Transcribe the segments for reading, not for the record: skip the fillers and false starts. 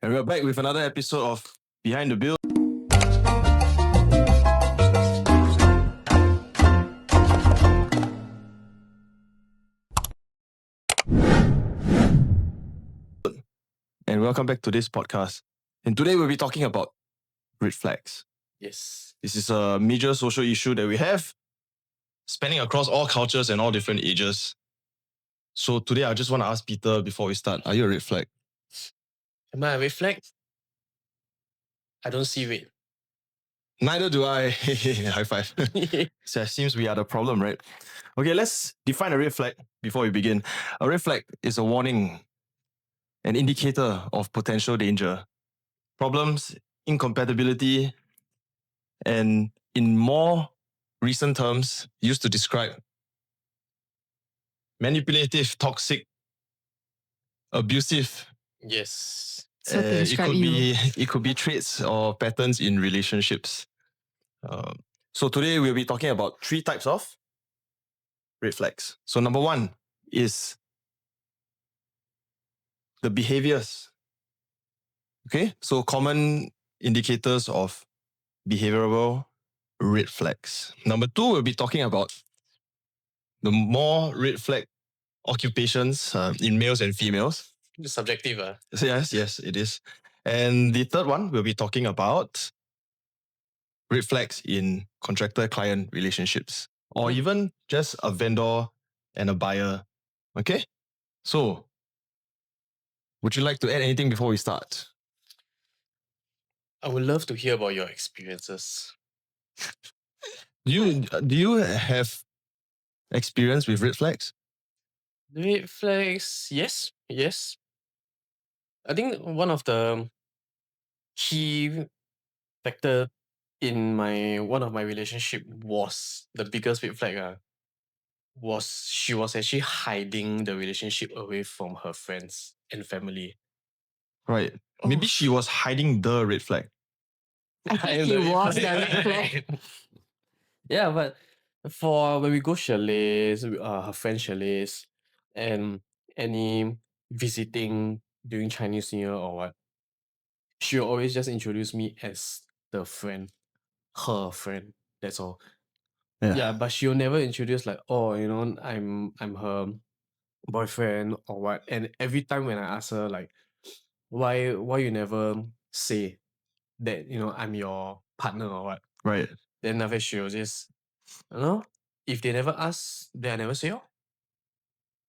And we're back with another episode of Behind the Bill. And welcome back to this podcast. And today we'll be talking about red flags. Yes. This is a major social issue that we have, spanning across all cultures and all different ages. So today I just want to ask Peter before we start, are you a red flag? Am I a red flag? I don't see red. Neither do I. High five. So it seems we are the problem, right? Okay, let's define a red flag before we begin. A red flag is a warning, an indicator of potential danger, problems, incompatibility, and in more recent terms, used to describe manipulative, toxic, abusive. Yes. So to describe it could be traits or patterns in relationships. So today we'll be talking about 3 types of red flags. So number 1 is the behaviors. Okay, so common indicators of behavioral red flags. Number 2, we'll be talking about the more red flag occupations in males and females. It's subjective. So yes, it is. And the third one, we'll be talking about red flags in contractor-client relationships, or even just a vendor and a buyer. Okay? So, would you like to add anything before we start? I would love to hear about your experiences. Do you have experience with red flags? Red flags, yes. I think one of the key factor in one of my relationship was the biggest red flag. Was she was actually hiding the relationship away from her friends and family. Right. Maybe she was hiding the red flag. I think he was the red flag. Yeah, but for when we go chalets, her friend chalets, and any visiting during Chinese New Year or what, she'll always just introduce me as the friend, her friend. That's all. Yeah, but she'll never introduce like, oh, I'm her boyfriend or what. And every time when I ask her like, why you never say that I'm your partner or what? Right. Then after she'll just, if they never ask, then I never say.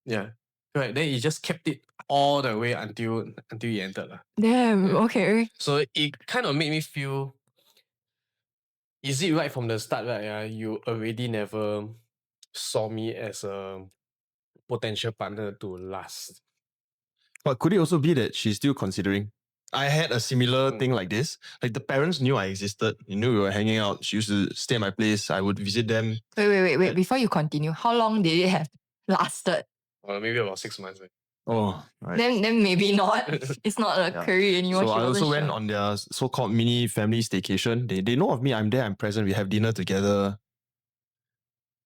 Yeah. Right. Then he just kept it all the way until he entered. Damn, okay. So it kind of made me feel, is it right from the start, right? You already never saw me as a potential partner to last. But could it also be that she's still considering? I had a similar thing like this. Like the parents knew I existed. They knew we were hanging out. She used to stay at my place. I would visit them. Wait. Before you continue, how long did it have lasted? Maybe about 6 months. Oh, right. Then maybe not. It's not a curry anymore. So She I also wasn't went sure. on their so-called mini family staycation. They know of me. I'm there. I'm present. We have dinner together.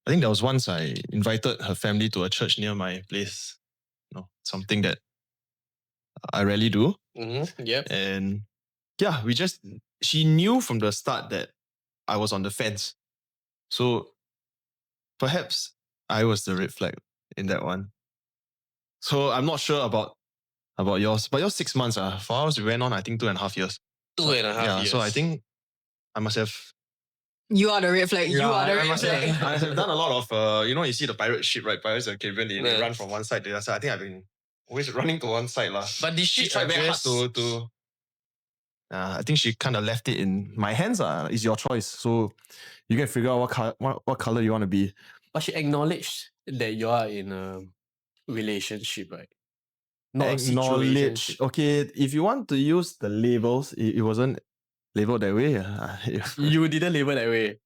I think there was once I invited her family to a church near my place. Something that I rarely do. Yep. And yeah, she knew from the start that I was on the fence. So perhaps I was the red flag in that one. So I'm not sure about yours, but yours 6 months. For ours, we went on, I think 2.5 years. 2.5 years. So I think I must have. You are the red flag. You are the red flag. I must have done a lot of, you see the pirate ship, right? Pirates of the Caribbean, they run from one side to the other side. I think I've been always running to one side. But did she tried very hard to I think she kind of left it in my hands. It's your choice. So you can figure out what color you want to be. But she acknowledged that you are in a relationship, right? Not acknowledge. Okay, if you want to use the labels, it wasn't labeled that way. You didn't label that way.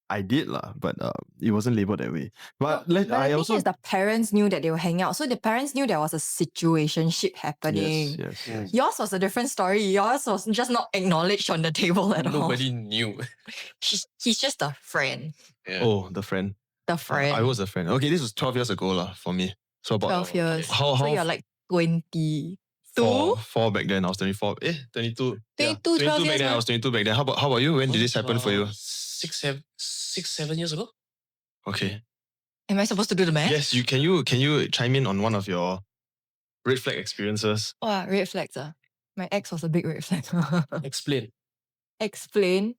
I did but it wasn't labeled that way. But the thing is the parents knew that they were hanging out. So the parents knew there was a situationship happening. Yes. Yours was a different story. Yours was just not acknowledged on the table at all. Nobody knew. He's just a friend. Yeah. Oh, the friend. The friend. I was a friend. Okay, this was 12 years ago for me. So about 12 years. How so you're like 20. Four back then. I was 24. 22. 22, 12 back years, then. I man. was 22 back then. How about you? When did this happen for you? 6, 7 years ago. Okay. Am I supposed to do the math? Yes, can you chime in on one of your red flag experiences? Oh, red flags. My ex was a big red flag. Explain. Explain.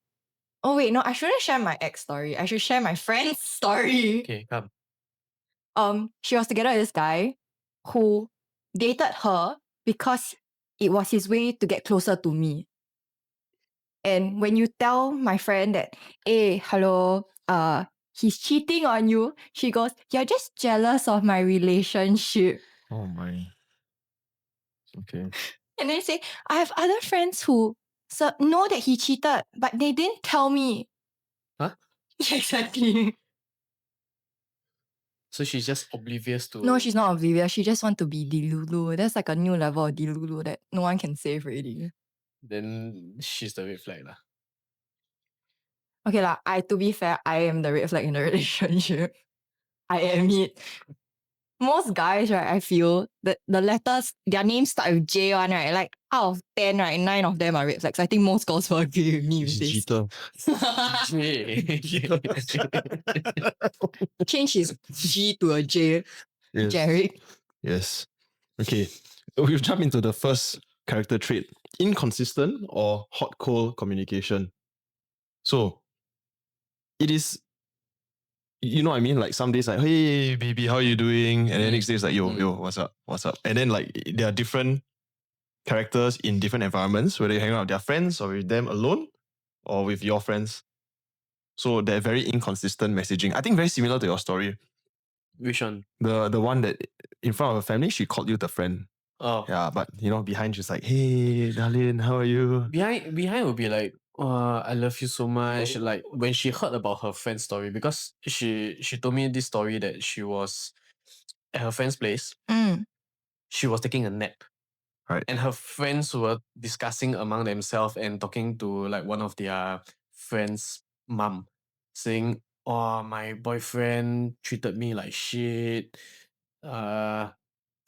Oh wait, no, I shouldn't share my ex story. I should share my friend's story. Okay, come. She was together with this guy who dated her because it was his way to get closer to me. And when you tell my friend that, hey, hello, he's cheating on you, she goes, you're just jealous of my relationship. Oh my. Okay. And then say, I have other friends who know that he cheated, but they didn't tell me. Huh? Exactly. So she's just oblivious to. No, she's not oblivious. She just want to be Dilulu. That's like a new level of Dilulu that no one can save already. Then she's the red flag lah. Okay lah, to be fair, I am the red flag in the relationship. I admit. Most guys, right, I feel that the letters, their names start with J one, right? Like out of 10, right, 9 of them are red flags. I think most girls will agree with me with this. Cheater. Change his G to a J. Yes. Jarek. Yes. Okay. We'll jump into the first character trait. Inconsistent or hot cold communication. So it is, you know what I mean? Like some days like, hey baby, how are you doing? And then next day is like, yo, what's up? What's up? And then like there are different characters in different environments, whether you hang out with their friends or with them alone or with your friends. So they're very inconsistent messaging. I think very similar to your story. Which one? The one that in front of her family, she called you the friend. Oh. Yeah, but you know, behind she's like, hey, darling, how are you? Behind would be like, I love you so much. Like when she heard about her friend's story, because she told me this story that she was at her friend's place. She was taking a nap. Right. And her friends were discussing among themselves and talking to like one of their friends' mum, saying, oh, my boyfriend treated me like shit,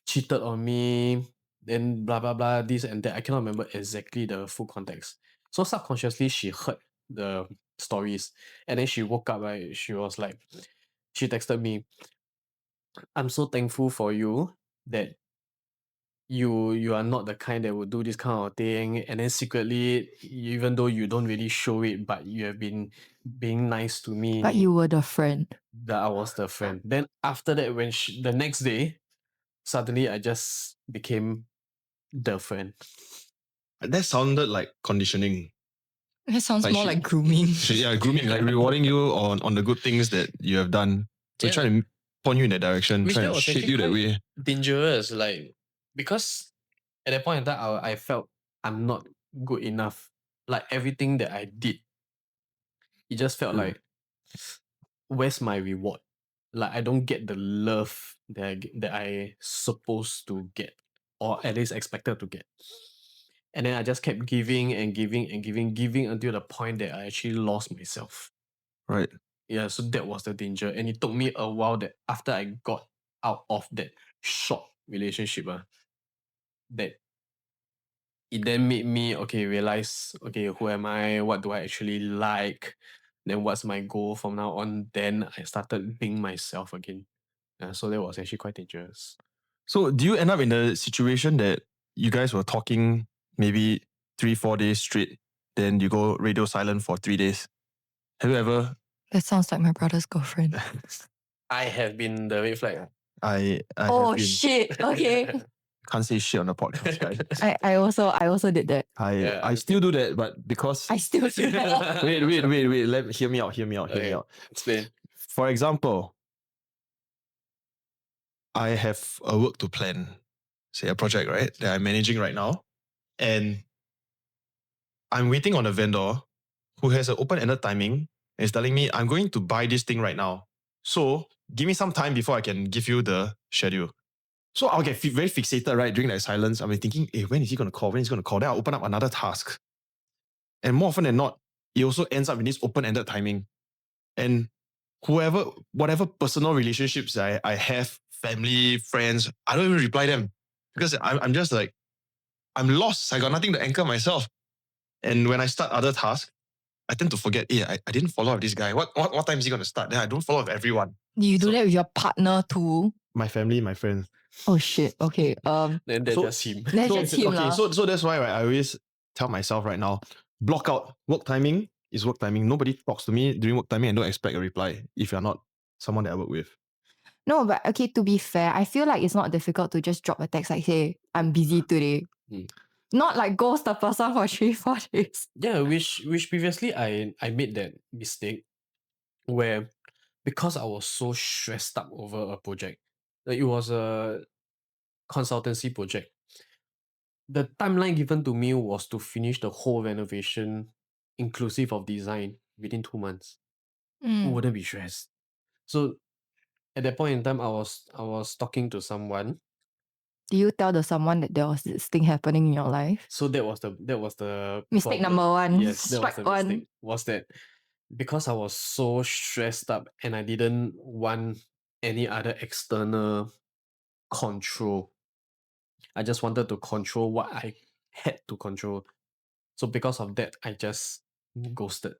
cheated on me, then blah blah blah, this and that. I cannot remember exactly the full context. So subconsciously she heard the stories. And then she woke up, right? She was like, she texted me, I'm so thankful for you that you are not the kind that would do this kind of thing, and then secretly, even though you don't really show it, but you have been being nice to me. But you were the friend. That I was the friend. Then after that, when the next day, suddenly I just became the friend. That sounded like conditioning. That sounds more like grooming. Grooming, like rewarding you on the good things that you have done. So trying to point you in that direction, Which trying that to was shape actually you that quite way. dangerous, like, because at that point in time, I felt I'm not good enough. Like everything that I did, it just felt like, where's my reward? Like I don't get the love that I supposed to get, or at least expected to get. And then I just kept giving and giving and giving until the point that I actually lost myself. Right. Yeah, so that was the danger. And it took me a while that after I got out of that short relationship, that it then made me, realize, who am I? What do I actually like? Then what's my goal from now on? Then I started being myself again. So that was actually quite dangerous. So do you end up in a situation that you guys were talking maybe 3-4 days straight, then you go radio silent for 3 days? Have you ever? That sounds like my brother's girlfriend. I have been the red flag. I oh have been, shit. Okay. can't say shit on the podcast, guys. I also did that. I still do that, but because I still do that. wait. Hear me out. Explain. For example, I have a work to plan, say a project, right, that I'm managing right now. And I'm waiting on a vendor who has an open-ended timing and is telling me, I'm going to buy this thing right now. So give me some time before I can give you the schedule. So I'll get very fixated, right, during that silence. I'll be thinking, when is he going to call? When is he going to call? Then I'll open up another task. And more often than not, it also ends up in this open-ended timing. And whatever personal relationships I have, family, friends, I don't even reply them because I'm just like, I'm lost. I got nothing to anchor myself. And when I start other tasks, I tend to forget, I didn't follow up this guy. What time is he going to start? Then I don't follow up everyone. Do you do So- that with your partner too? My family, my friends. Oh shit. Okay. Then that's So- just him. That's just him okay, lah. so that's why, right, I always tell myself right now, block out work timing is work timing. Nobody talks to me during work timing and don't expect a reply if you're not someone that I work with. No, but okay, to be fair, I feel like it's not difficult to just drop a text like, hey, I'm busy today. Mm. Not like ghost the person for 3-4 days. Yeah, which previously I made that mistake where because I was so stressed up over a project, like it was a consultancy project. The timeline given to me was to finish the whole renovation, inclusive of design, within 2 months. Who Mm. wouldn't be stressed? So at that point in time, I was talking to someone. Do you tell the someone that there was this thing happening in your life? So that was the Mistake problem. number one. Yes, that was Strike the one. mistake. Was that because I was so stressed up and I didn't want any other external control. I just wanted to control what I had to control. So because of that, I just ghosted.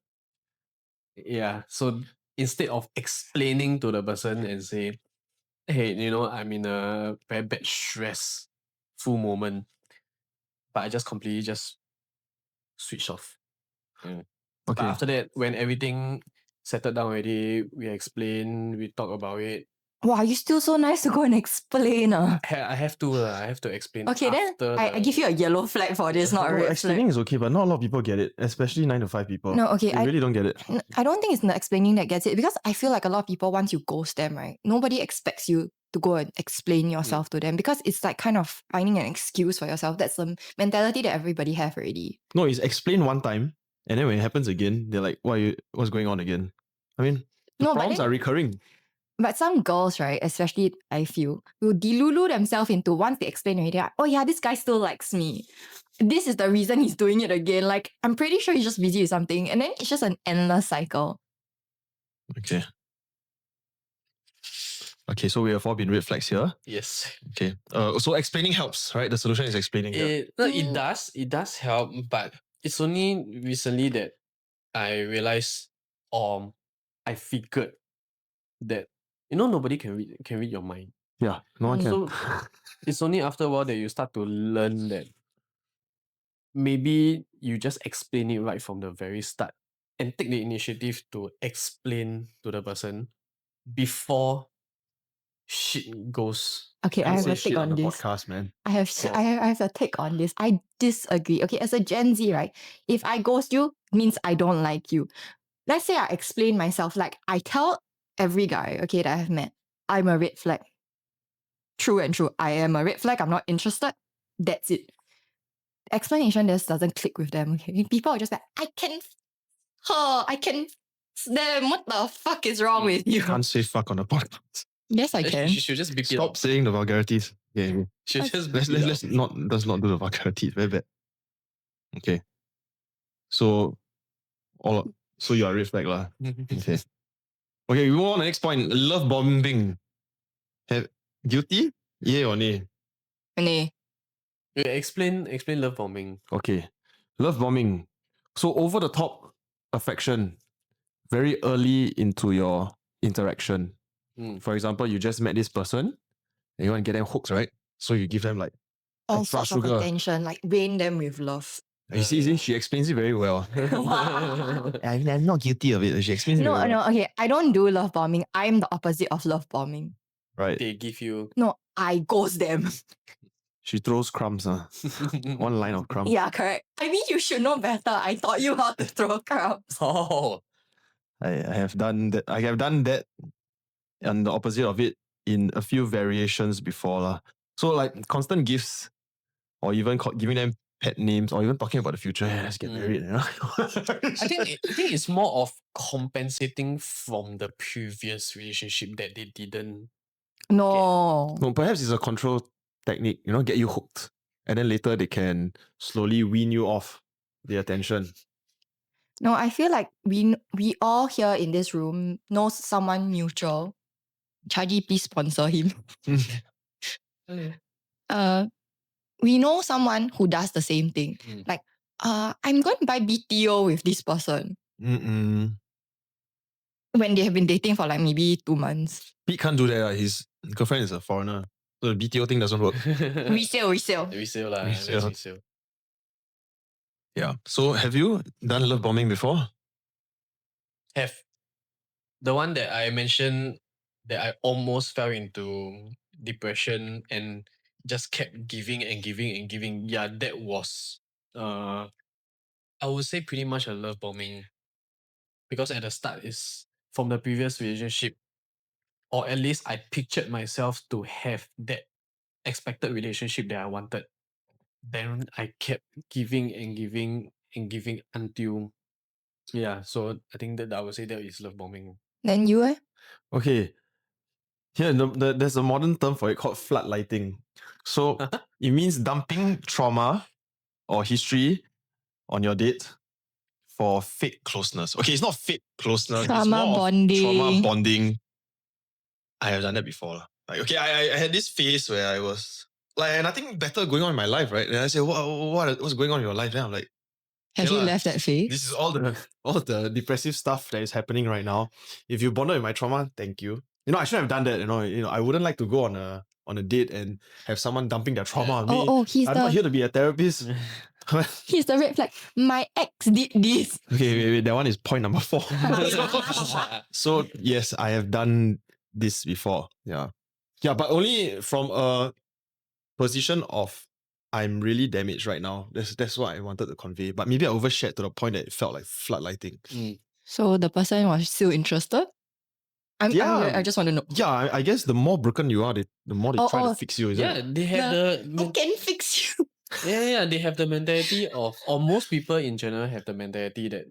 Yeah. So instead of explaining to the person and say, hey, I'm in a very bad stressful moment, but I just completely just switch off. Yeah. But Okay. after that, when everything settled down already, we explain, we talk about it. Wow, you still so nice to go and explain. I have to explain. Okay, then after I give you a yellow flag for this, not a red flag. Explaining is okay, but not a lot of people get it, especially 9 to 5 people. No, okay, They I- really don't get it. I don't think it's the explaining that gets it because I feel like a lot of people, once you ghost them, right, nobody expects you to go and explain yourself to them because it's like kind of finding an excuse for yourself. That's the mentality that everybody have already. No, it's explain one time, and then when it happens again, they're like, what's going on again? I mean, the No, but problems then- are recurring. But some girls, right, especially I feel, will delulu themselves into once they explain already, like, oh yeah, this guy still likes me. This is the reason he's doing it again. Like, I'm pretty sure he's just busy with something. And then it's just an endless cycle. Okay. Okay, so we have all been red flags here. Yes. Okay. So explaining helps, right? The solution is explaining. here. It does help, but it's only recently that I realized I figured that nobody can read your mind. Yeah, no one can. So it's only after a while that you start to learn that maybe you just explain it right from the very start and take the initiative to explain to the person before shit goes. Okay, I Don't have say a shit take on on the this. podcast, man. I have a take on this. I disagree. Okay, as a Gen Z, right? If I ghost you, means I don't like you. Let's say I explain myself, like I tell every guy, okay, that I have met, I'm a red flag. True and true. I am a red flag. I'm not interested. That's it. Explanation just doesn't click with them. Okay, people are just like, I can them. What the fuck is wrong with you? Can't say fuck on the podcast. Yes, I can. She should just pick it Stop up. saying the vulgarities. Yeah, She Let's- just let's not do the vulgarities. Very bad. Okay. So you are red flag lah. Okay. Okay, we move on to the next point. Love bombing. Guilty? Yay or nay? Nay. Explain love bombing. Okay. Love bombing. So over the top affection very early into your interaction. Mm. For example, you just met this person and you want to get them hooked, right? So you give them like All extra sorts of sugar. attention, like rain them with love. You see, she explains it very well. I'm not guilty of it. She explains it No, very well. no, okay. I don't do love bombing. I'm the opposite of love bombing. Right. They give you No, I ghost them. She throws crumbs. One line of crumbs. Yeah, correct. I mean, you should know better. I taught you how to throw crumbs. Oh, I have done that. I have done that and the opposite of it in a few variations before. Lah. So like constant gifts or even giving them pet names or even talking about the future. Hey, let's get married. You know? I think it's more of compensating from the previous relationship that they didn't. No. No, perhaps it's a control technique, get you hooked. And then later they can slowly wean you off the attention. No, I feel like we all here in this room know someone mutual. Chaji, please sponsor him. we know someone who does the same thing. Mm. Like, I'm going to buy BTO with this person when they have been dating for like maybe 2 months. Pete can't do that. His girlfriend is a foreigner. So the BTO thing doesn't work. Resale. Resale lah. Resale. That's resale. Yeah. So have you done love bombing before? Have. The one that I mentioned that I almost fell into depression and just kept giving and giving and giving. Yeah, that was I would say pretty much a love bombing. Because at the start is from the previous relationship, or at least I pictured myself to have that expected relationship that I wanted. Then I kept giving and giving and giving until so I think that I would say that is love bombing. Then you eh? Okay. Here, there's a modern term for it called floodlighting. So it means dumping trauma or history on your date for fake closeness. Okay, it's not fake closeness. It's Trauma more bonding. Of trauma bonding. I have done that before. Like, okay, I had this phase where I was like nothing better going on in my life, right? And I said, what's going on in your life? Then I'm like, Have okay you lah, left that phase? this is all the depressive stuff that is happening right now. If you bonded with my trauma, thank you. I shouldn't have done that. I wouldn't like to go on a date and have someone dumping their trauma on me. He's I'm not here to be a therapist. He's the red flag. My ex did this. Okay, wait, that one is point number 4. So yes, I have done this before. Yeah, but only from a position of I'm really damaged right now. That's what I wanted to convey. But maybe I overshared to the point that it felt like floodlighting. So the person was still interested? I just want to know. Yeah, I guess the more broken you are, the more they try to fix you, isn't it? They have I can fix you. Yeah, they have the mentality of, or most people in general have the mentality that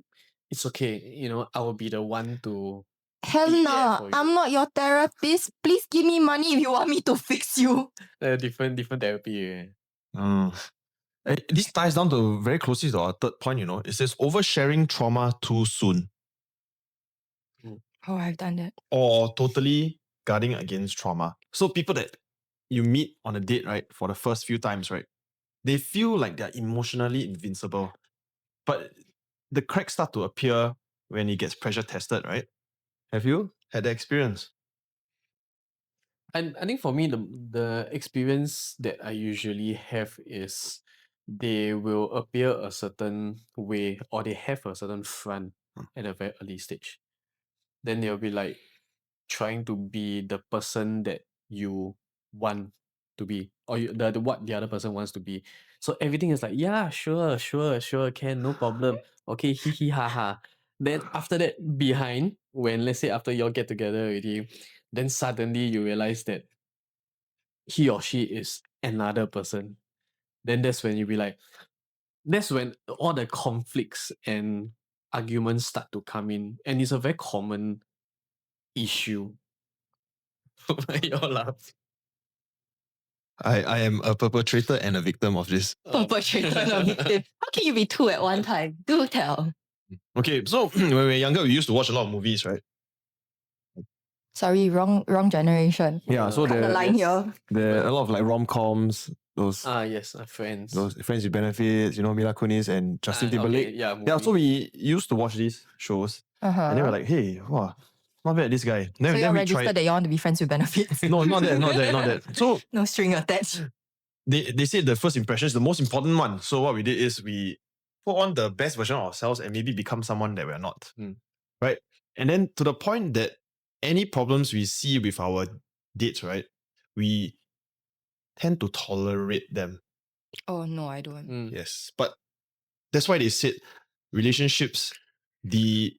it's okay, I will be the one to. Hell Be there no, for you. I'm not your therapist. Please give me money if you want me to fix you. Different therapy. This ties down to very closely to our third point, It says oversharing trauma too soon. Oh, I've done that. Or totally guarding against trauma. So people that you meet on a date, right, for the first few times, right, they feel like they're emotionally invincible. But the cracks start to appear when it gets pressure tested, right? Have you had that experience? I think for me, the experience that I usually have is they will appear a certain way or they have a certain front at a very early stage. Then they'll be like trying to be the person that you want to be, or what the other person wants to be. So everything is like, yeah, sure, can, no problem. Okay, hee hee ha ha. Then after that, behind, when let's say after y'all get together already, then suddenly you realize that he or she is another person. Then that's when you be like, that's when all the conflicts and arguments start to come in. And it's a very common issue. Why you all laugh? I am a perpetrator and a victim of this. Perpetrator and a victim. How can you be two at one time? Do tell. Okay, so when we were younger, we used to watch a lot of movies, right? Sorry, wrong generation. Yeah, so Cut the line here. there are a lot of like rom-coms, those Friends. those Friends with Benefits, Mila Kunis and Justin Timberlake. Okay, Yeah, so we used to watch these shows. And then we're like, hey, wow, not bad, this guy. Then, So then you're we registered that you want to be friends with benefits? No, not that. So no string attached. they said the first impression is the most important one. So what we did is we put on the best version of ourselves and maybe become someone that we're not. Right? And then to the point that any problems we see with our dates, right, we tend to tolerate them. Oh, no, I don't. Yes. But that's why they said relationships, the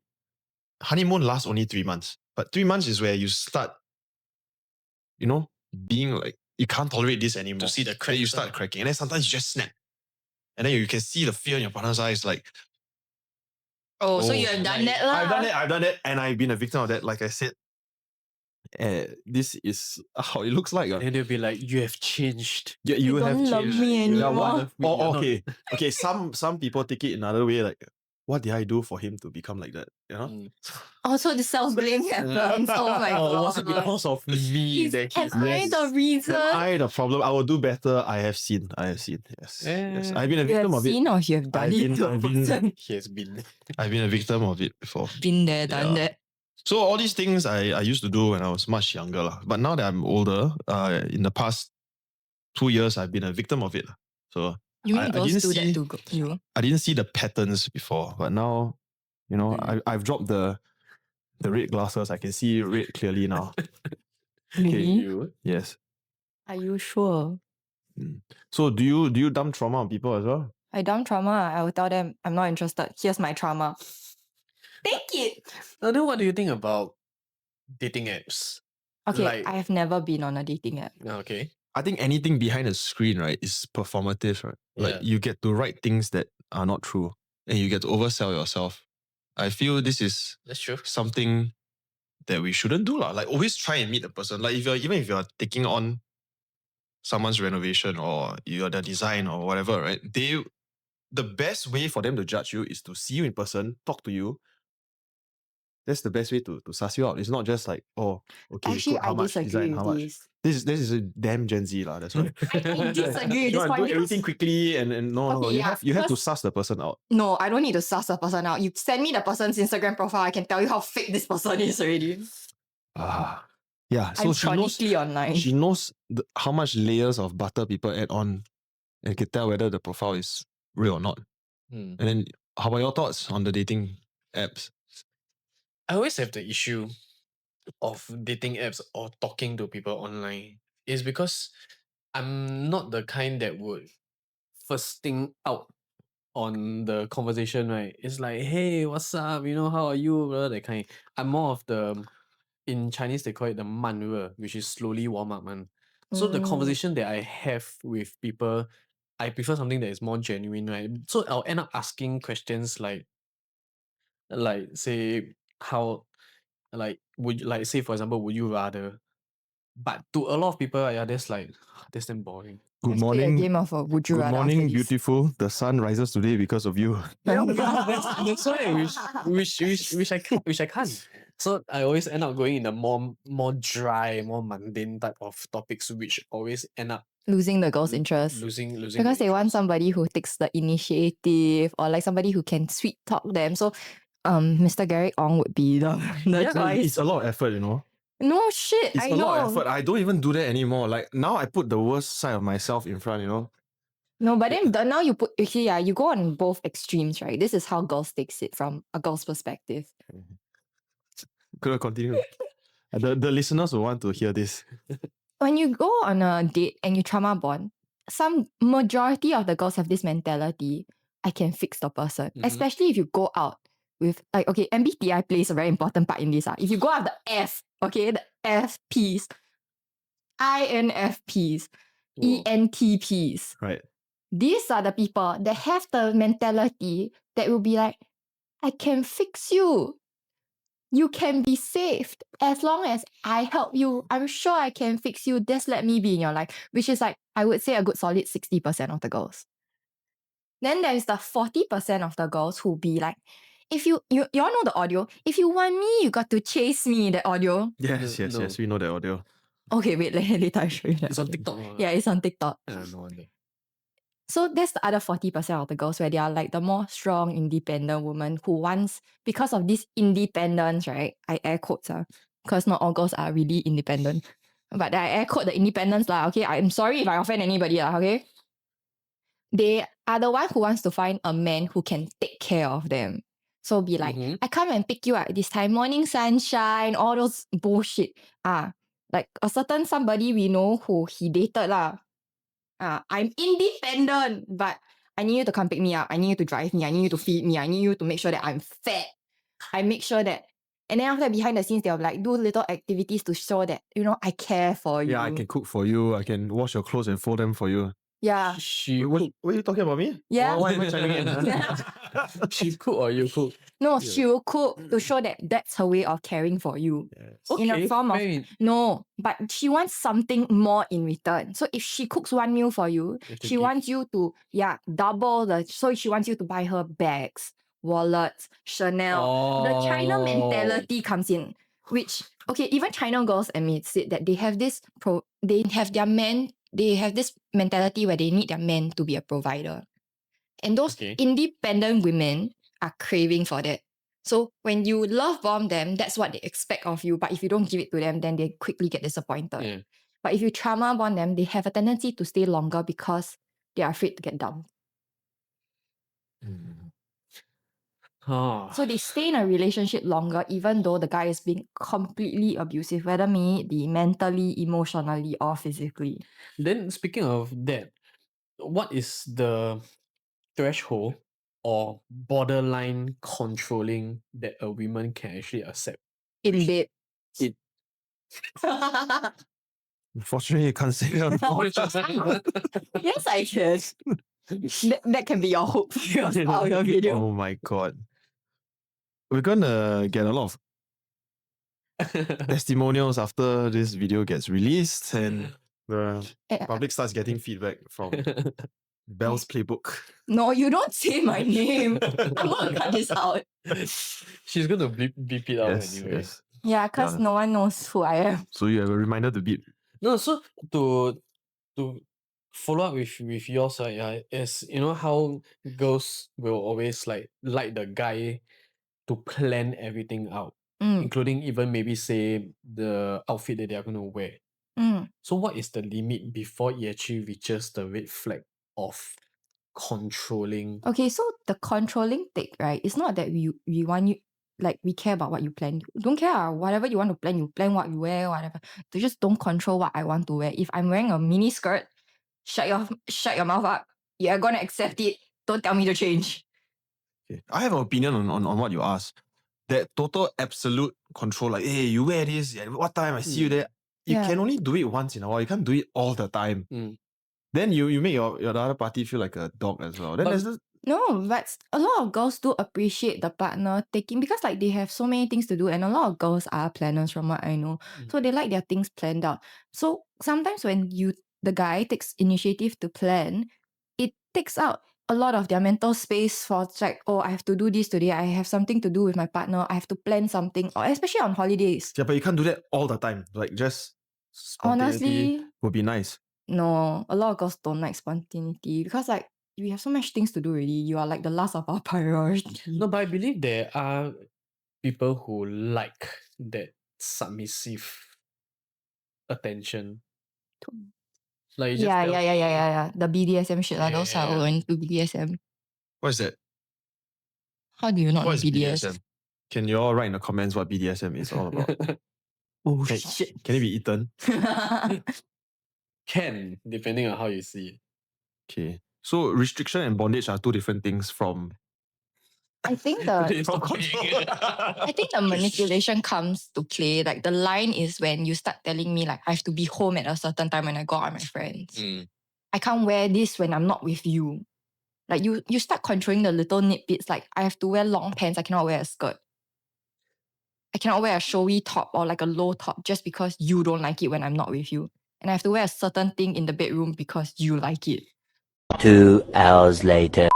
honeymoon lasts only 3 months. But 3 months is where you start, being like, you can't tolerate this anymore. To see the Then cracks. you start cracking. And then sometimes you just snap. And then you can see the fear in your partner's eyes, like, Oh, so you have done that lah. I've done it, and I've been a victim of that, like I said. This is how it looks like. And they'll be like, you have changed. Yeah, you have don't love changed. me Yeah, anymore. okay. Some people take it another way, like what did I do for him to become like that? You know? Also, the self-blame happens. Oh my Oh, god. was it because of me that Am I he's... the reason? Am I the problem? I will do better. I have seen. Yes. Yes. I've been a You have victim of it. seen or you have done I've it been- to a I've been- person? He has been... I've been a victim of it before. Been there, done Yeah. that. So all these things I used to do when I was much younger. Lah. But now that I'm older, in the past 2 years, I've been a victim of it. Lah. So You mean I girls didn't do see- that to you? I didn't see the patterns before, but now, I've dropped the red glasses. I can see red clearly now. Really? You? Yes. Are you sure? So do you dump trauma on people as well? I dump trauma. I will tell them I'm not interested. Here's my trauma. Take it. Now, then what do you think about dating apps? Okay, Like- I have never been on a dating app. Okay. I think anything behind a screen, right, is performative, right? Like Yeah. you get to write things that are not true and you get to oversell yourself. I feel this is That's true. something that we shouldn't do. Like always try and meet the person. Like even if you're taking on someone's renovation or you're the design or whatever, right? The best way for them to judge you is to see you in person, talk to you. That's the best way to suss you out. It's not just like, oh, okay, Actually, good, how I much disagree design, with how much. this. This is a damn Gen Z lah. That's why. I disagree with You this want to point do everything because quickly and no, Okay, you yeah, have to because- suss the person out. no, I don't need to suss the person out. You send me the person's Instagram profile, I can tell you how fake this person is already. Yeah. So I'm she knows chronically online. she knows how much layers of butter people add on, and can tell whether the profile is real or not. Hmm. And then, how about your thoughts on the dating apps? I always have the issue of dating apps or talking to people online is because I'm not the kind that would first thing out on the conversation, right? It's like, hey, what's up? How are you? Blah, that kind. I'm more of the, in Chinese they call it the 慢热, which is slowly warm up, man. So the Mm. conversation that I have with people, I prefer something that is more genuine, right? So I'll end up asking questions like say how, like would you, like say for example, would you rather? But to a lot of people, yeah, that's damn boring. Good Let's play a morning. game of would you Good rather morning, after this. beautiful. The sun rises today because of you. That's why I wish I can't. So I always end up going in the more dry, more mundane type of topics, which always end up Losing the girl's interest. losing Because the they want interest. somebody who takes the initiative or like somebody who can sweet talk them. So Mr. Gary Ong would be the choice. It's a lot of effort, you know. No shit, It's I a know. lot of effort. I don't even do that anymore. Like now I put the worst side of myself in front, you know. No, but then now you you go on both extremes, right? This is how girls takes it from a girl's perspective. Could I continue? The listeners will want to hear this. When you go on a date and you trauma bond, some majority of the girls have this mentality, I can fix the person. Mhm. Especially if you go out with like, okay, MBTI plays a very important part in this. If you go out the F, okay, the FPs, INFPs, Whoa. ENTPs. Right. These are the people that have the mentality that will be like, I can fix you. You can be saved as long as I help you. I'm sure I can fix you. Just let me be in your life, which is like, I would say a good solid 60% of the girls. Then there is the 40% of the girls who be like, if you all know the audio, if you want me, you got to chase me, the audio. Yes, No. we know the audio. Okay, wait, later I show you that. It's on audio. TikTok. Yeah, it's on TikTok. No wonder. So that's the other 40% of the girls where they are like the more strong, independent women who wants, because of this independence, right? I air quotes, because not all girls are really independent. But I air quote the independence, okay? I'm sorry if I offend anybody, okay? They are the one who wants to find a man who can take care of them. So be like, Mhm. I come and pick you up this time, morning sunshine, all those bullshit. Like a certain somebody we know who he dated I'm independent, but I need you to come pick me up. I need you to drive me. I need you to feed me. I need you to make sure that I'm fed. I make sure that, and then after that, behind the scenes, they'll like do little activities to show that, I care for you. Yeah, I can cook for you. I can wash your clothes and fold them for you. Yeah. She What cook. are you talking about me? Yeah. Why am I chiming in? She cook or you cook? No, Yeah. she will cook to show that that's her way of caring for you. Yes. In a Okay, form of- very- No, but she wants something more in return. So if she cooks one meal for you, have to she give. wants you to, double so she wants you to buy her bags, wallets, Chanel. The China Oh. mentality comes in, which okay, even China girls admit it that they have this they have this mentality where they need their men to be a provider. And those Okay. independent women are craving for that. So when you love bomb them, that's what they expect of you. But if you don't give it to them, then they quickly get disappointed. Yeah. But if you trauma bomb them, they have a tendency to stay longer because they are afraid to get dumped. Oh. So they stay in a relationship longer, even though the guy is being completely abusive, whether be mentally, emotionally, or physically. Then speaking of that, what is the threshold or borderline controlling that a woman can actually accept? In bed. It Unfortunately, you can't say it on the podcast. Yes, I can. that can be your hope for your video. Oh my god. We're gonna get a lot of testimonials after this video gets released and the public starts getting feedback from Belle's playbook. No, you don't say my name. I'm gonna cut this out. She's gonna beep it out Yes, anyway. yes. Yeah, because Yeah. no one knows who I am. So you have a reminder to beep. No, so to follow up with yours, yeah, is you know how girls will always like the guy to plan everything out, including even maybe say the outfit that they are gonna wear. So what is the limit before it actually reaches the red flag of controlling? Okay, so the controlling take, right? It's not that we want you, like we care about what you plan. Don't care. Whatever you want to plan, you plan what you wear, whatever. You just don't control what I want to wear. If I'm wearing a mini skirt, shut your mouth up. You're gonna accept it. Don't tell me to change. Okay. I have an opinion on what you asked. That total absolute control, like, hey, you wear this, at what time I see you there. You Yeah. can only do it once in a while. You can't do it all the time. Then you make your the other party feel like a dog as well. Then But- there's this, No, but a lot of girls do appreciate the partner taking, because like they have so many things to do, and a lot of girls are planners from what I know. So they like their things planned out. So sometimes when the guy takes initiative to plan, it takes out a lot of their mental space for it's like, oh, I have to do this today. I have something to do with my partner. I have to plan something, or especially on holidays. yeah, but you can't do that all the time. Like just spontaneity Honestly, would be nice. no, a lot of girls don't like spontaneity because like we have so much things to do already. You are like the last of our priority. No, but I believe there are people who like that submissive attention. Like you just Yeah, tell- yeah. The BDSM shit lah. Those are Yeah. all into BDSM. What is that? How do you not What know is BDSM? BDSM? Can you all write in the comments what BDSM is all about? Oh Can, shit. can it be eaten? Can, depending on how you see it. Okay. So restriction and bondage are two different things from I think the It's from okay. control. I think the manipulation comes to play. Like the line is when you start telling me like I have to be home at a certain time when I go out with my friends. I can't wear this when I'm not with you. Like you start controlling the little nitbits. Like I have to wear long pants. I cannot wear a skirt. I cannot wear a showy top or like a low top just because you don't like it when I'm not with you. And I have to wear a certain thing in the bedroom because you like it. 2 hours later.